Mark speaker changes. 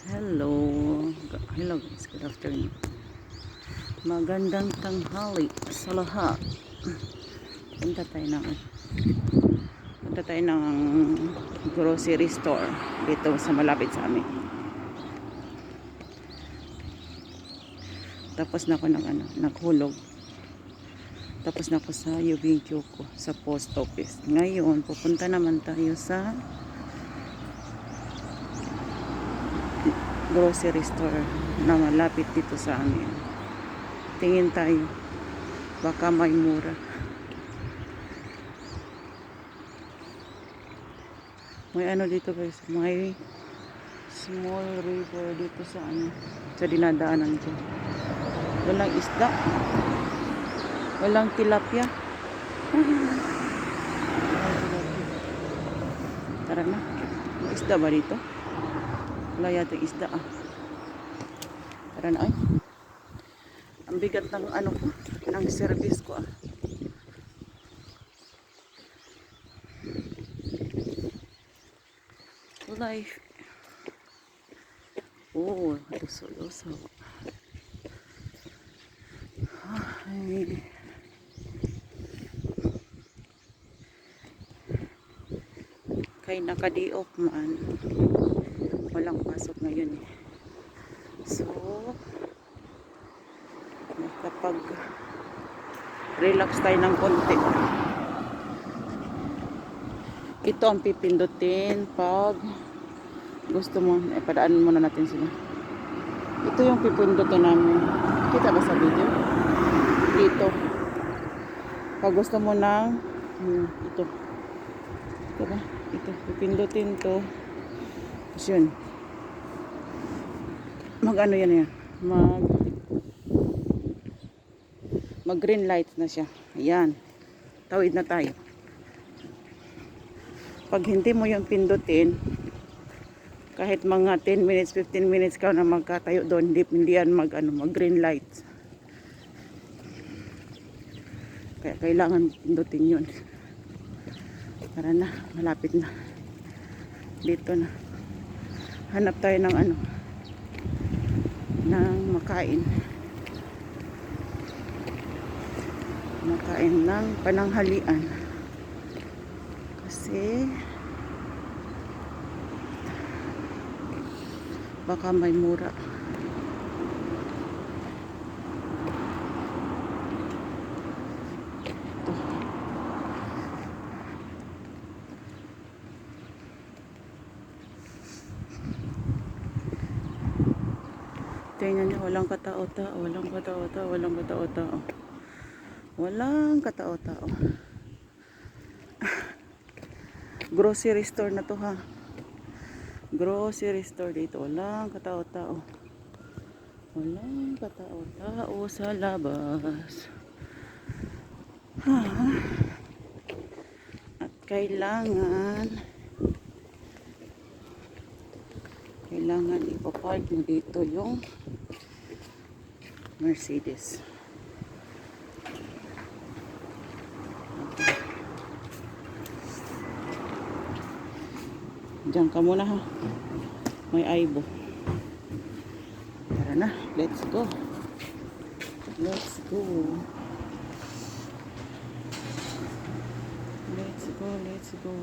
Speaker 1: Hello. Hello guys, good afternoon. Magandang tanghali sa lahat. Punta tayo ng grocery store dito sa malapit sa amin. Tapos na ako naghulog. Tapos na ako sa UBQ ko sa post office. Ngayon, pupunta naman tayo sa grocery store na malapit dito sa amin. Tingin tayo, baka may mura. May ano dito guys, may small river dito sa sa dinadaanan ko. Walang isda, walang tilapia. Tara na, may isda ba dito? Wala yata isda Tara na ay. Ang bigat ng ko, ng service ko Life. Oh, luso-luso. Ay. Kay naka-day-off man. Walang pasok ngayon So, nakapag-relax tayo ng konti. Ito ang pipindutin pag gusto mo, padaanan muna natin sila. Ito yung pipindutin namin. Kita ba sa video? Dito. Pag gusto mo ng ito. Diba? Ito, pipindutin to. Tapos yun. Mag-ano yan. Mag green light na siya. Ayan. Tawid na tayo. Pag hindi mo yung pindutin, kahit mga 10 minutes, 15 minutes ka na magkatayo doon, hindi yan mag green light. Kaya kailangan pindutin yun. Tara na, malapit na. Dito na. Hanap tayo ng ng makain. Makain ng pananghalian. Kasi baka may mura. Ito. Tingnan niyo, walang katao-tao, walang katao-tao, walang katao-tao. Walang katao-tao. Grocery store na to Grocery store dito. Walang katao-tao. Walang katao-tao sa labas. At kailangan ipapark mo dito yung Mercedes. Diyan ka muna may aibo. Tara na, let's go. Let's go. Let's go.